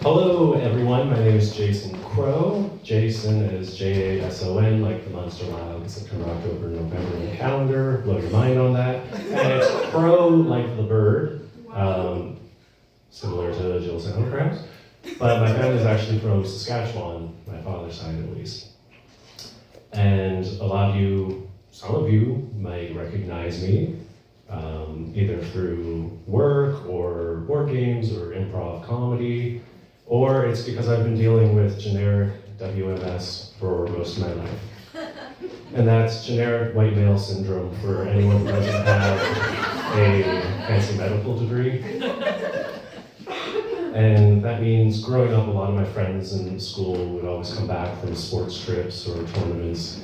Hello, everyone. My name is Jason Crow. Jason is Jason, like the monster lag, September, October, November in the calendar. Blow your mind on that. And it's Crow, like the bird, similar to Jill Sound, perhaps. But my family is actually from Saskatchewan, my father's side at least. And some of you might recognize me, either through work or board games or improv comedy. Or it's because I've been dealing with generic WMS for most of my life. And that's generic white male syndrome for anyone who doesn't have a fancy medical degree. And that means growing up, a lot of my friends in school would always come back from sports trips or tournaments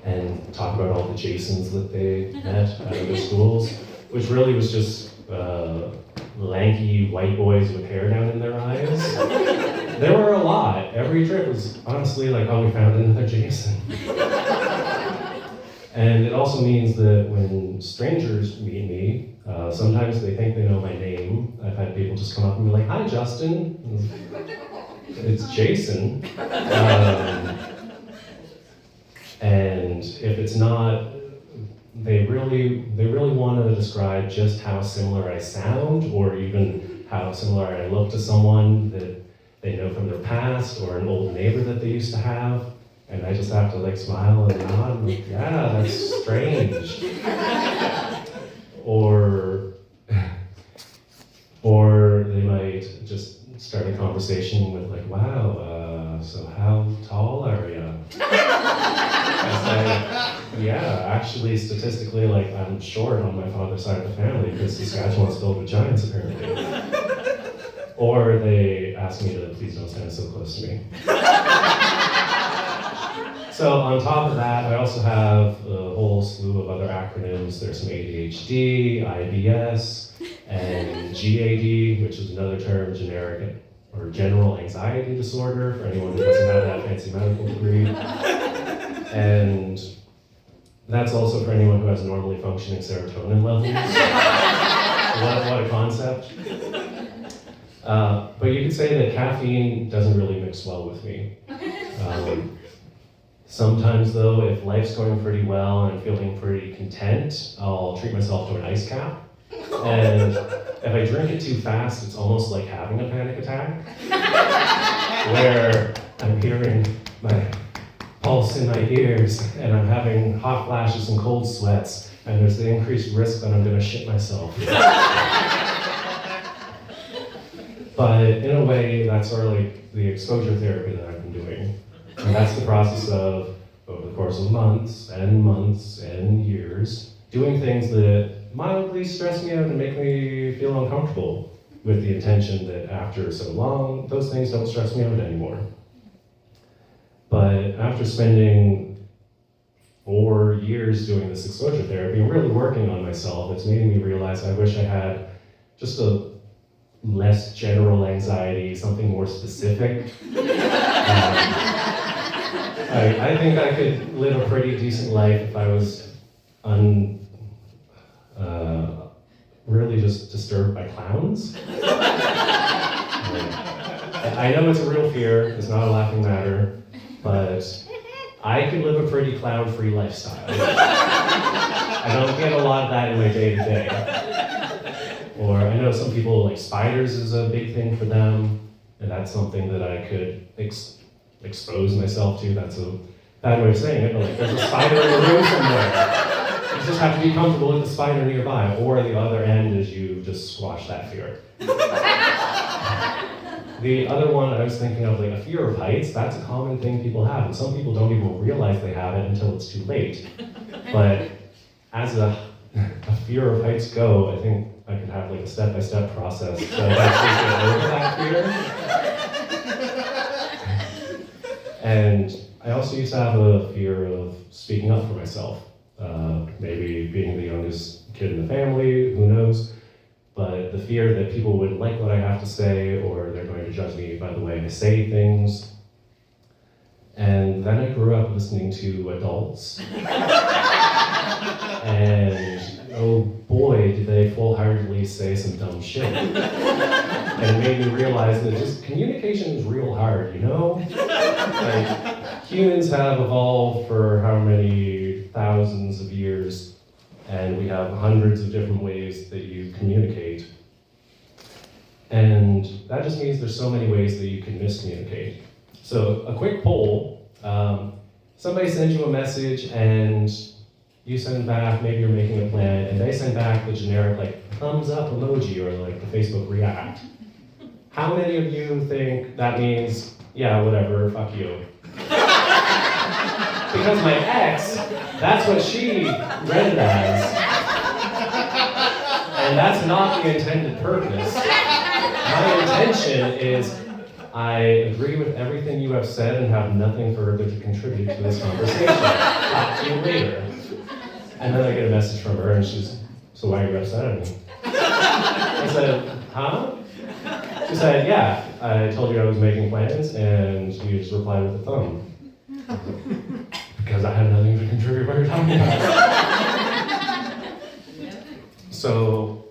and talk about all the Jasons that they met at other schools, which really was just lanky white boys with hair down in their eyes. There were a lot. Every trip was honestly like, oh, we found another Jason. And it also means that when strangers meet me, sometimes they think they know my name. I've had people just come up and be like, hi, Justin. It's Jason. And if it's not, they really want to describe just how similar I sound, or even how similar I look to someone that they know from their past, or an old neighbor that they used to have. And I just have to like smile and nod and like, yeah, that's strange. Or they might just start a conversation with like, wow, so how tall are you? Yeah, actually, statistically, like, I'm short on my father's side of the family because Saskatchewan's filled with giants, apparently. Or they ask me to please don't stand so close to me. So on top of that, I also have a whole slew of other acronyms. There's some ADHD, IBS, and GAD, which is another term, generic or general anxiety disorder, for anyone who doesn't have that fancy medical degree. And that's also for anyone who has normally functioning serotonin levels. What a concept. But you could say that caffeine doesn't really mix well with me. Sometimes though, if life's going pretty well and I'm feeling pretty content, I'll treat myself to an ice cap. And if I drink it too fast, it's almost like having a panic attack, where I'm hearing my pulse in my ears, and I'm having hot flashes and cold sweats, and there's the increased risk that I'm gonna shit myself. But in a way, that's sort of like the exposure therapy that I've been doing. And that's the process of, over the course of months and years, doing things that mildly stress me out and make me feel uncomfortable, with the intention that after so long, those things don't stress me out anymore. But after spending 4 years doing this exposure therapy and really working on myself, it's made me realize I wish I had just a less general anxiety, something more specific. I think I could live a pretty decent life if I was really just disturbed by clowns. I know it's a real fear, it's not a laughing matter, but I could live a pretty clown-free lifestyle. I don't get a lot of that in my day-to-day. Or I know some people, like spiders is a big thing for them, and that's something that I could expose myself to. That's a bad way of saying it, but like there's a spider in the room somewhere. You just have to be comfortable with the spider nearby, or the other end is you just squash that fear. The other one I was thinking of, like a fear of heights, that's a common thing people have, and some people don't even realize they have it until it's too late. But as a fear of heights go, I think I could have like a step-by-step process to actually get over that fear. And I also used to have a fear of speaking up for myself. Maybe being the youngest kid in the family, who knows? But the fear that people wouldn't like what I have to say, or they're going to judge me by the way I say things. And then I grew up listening to adults. And oh boy, did they full-heartedly say some dumb shit. And it made me realize that just communication is real hard, you know? Like, humans have evolved for how many thousands of years, and we have hundreds of different ways that you communicate. And that just means there's so many ways that you can miscommunicate. So a quick poll, somebody sends you a message and you send back, maybe you're making a plan, and they send back the generic like thumbs up emoji or like the Facebook react. How many of you think that means, yeah, whatever, fuck you? Because my ex, that's what she read it as. And that's not the intended purpose. My intention is, I agree with everything you have said and have nothing further to contribute to this conversation. Talk to you later. And then I get a message from her and she's, so why are you upset at me? I said, huh? She said, yeah, I told you I was making plans and you just replied with a thumb. Because I have nothing to contribute what you're talking about. So,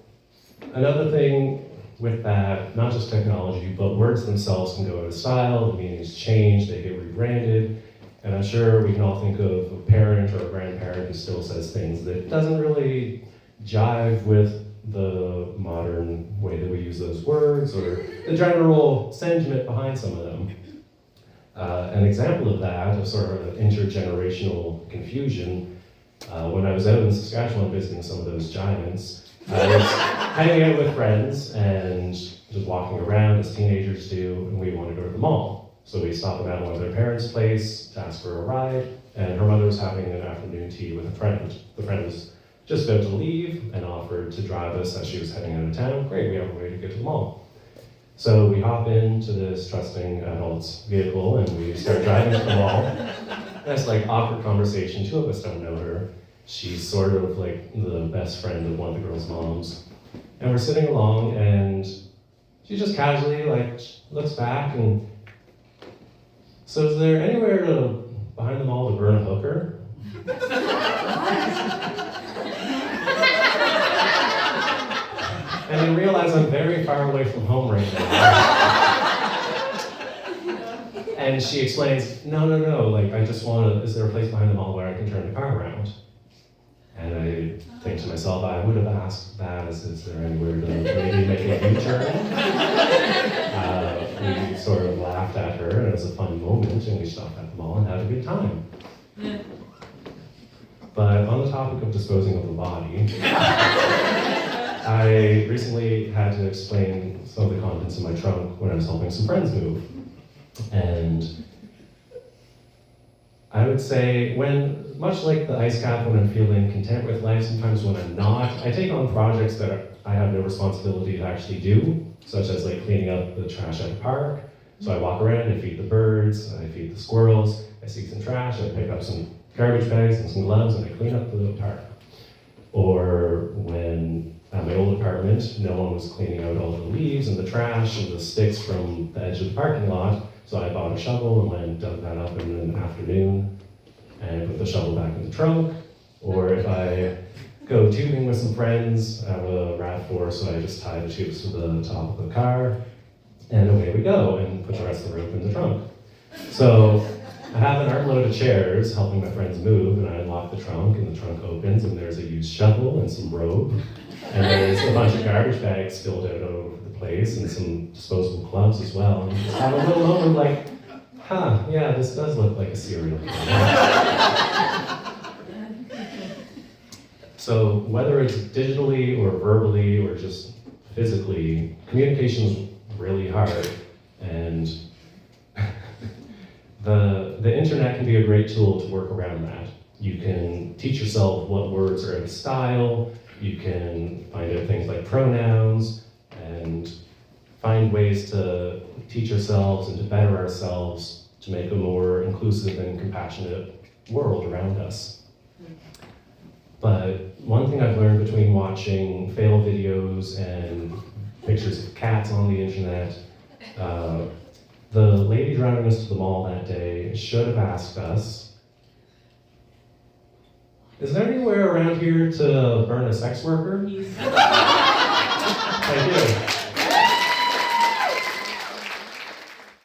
another thing with that, not just technology, but words themselves can go out of style, the meanings change, they get rebranded, and I'm sure we can all think of a parent or a grandparent who still says things that doesn't really jive with the modern way that we use those words or the general sentiment behind some of them. An example of that, of sort of an intergenerational confusion, when I was out in Saskatchewan visiting some of those giants, I was hanging out with friends and just walking around as teenagers do, and we wanted to go to the mall. So we stopped at one of their parents' place to ask for a ride, and her mother was having an afternoon tea with a friend. The friend was just about to leave and offered to drive us as she was heading out of town. Great, we have a way to get to the mall. So we hop into this trusting adult's vehicle and we start driving to the mall. And it's like awkward conversation, two of us don't know her. She's sort of like the best friend of one of the girls' moms. And we're sitting along and she just casually like looks back and, so is there anywhere behind the mall to burn a hooker? And I realize I'm very far away from home right now. And she explains, no, like I just is there a place behind the mall where I can turn the car around? And I think to myself, I would have asked that, is there anywhere to maybe make a U-turn? We sort of laughed at her, and it was a fun moment, and we stopped at the mall and had a good time. But on the topic of disposing of the body, I recently had to explain some of the contents in my trunk when I was helping some friends move. And I would say, much like the ice cap, when I'm feeling content with life, sometimes when I'm not, I take on projects that I have no responsibility to actually do, such as like cleaning up the trash at the park. So I walk around, I feed the birds, I feed the squirrels, I see some trash, I pick up some garbage bags and some gloves, and I clean up the park. Or when at my old apartment, no one was cleaning out all the leaves and the trash and the sticks from the edge of the parking lot, so I bought a shovel and went and dug that up in an afternoon and put the shovel back in the trunk. Or if I go tubing with some friends, I have a RAV4, so I just tie the tubes to the top of the car, and away we go, and put the rest of the rope in the trunk. So I have an armload of chairs helping my friends move, and I unlock the trunk, and the trunk opens, and there's a used shovel and some rope, and there's a bunch of garbage bags spilled out over the place, and some disposable gloves as well. And just have a little moment like, huh, yeah, this does look like a serial killer. So whether it's digitally or verbally or just physically, communication is really hard, and the internet can be a great tool to work around that. You can teach yourself what words are out of style, you can find out things like pronouns, and find ways to teach ourselves and to better ourselves to make a more inclusive and compassionate world around us. But one thing I've learned between watching fail videos and pictures of cats on the internet, the lady driving us to the mall that day should have asked us, Is there anywhere around here to burn a sex worker? Thank you.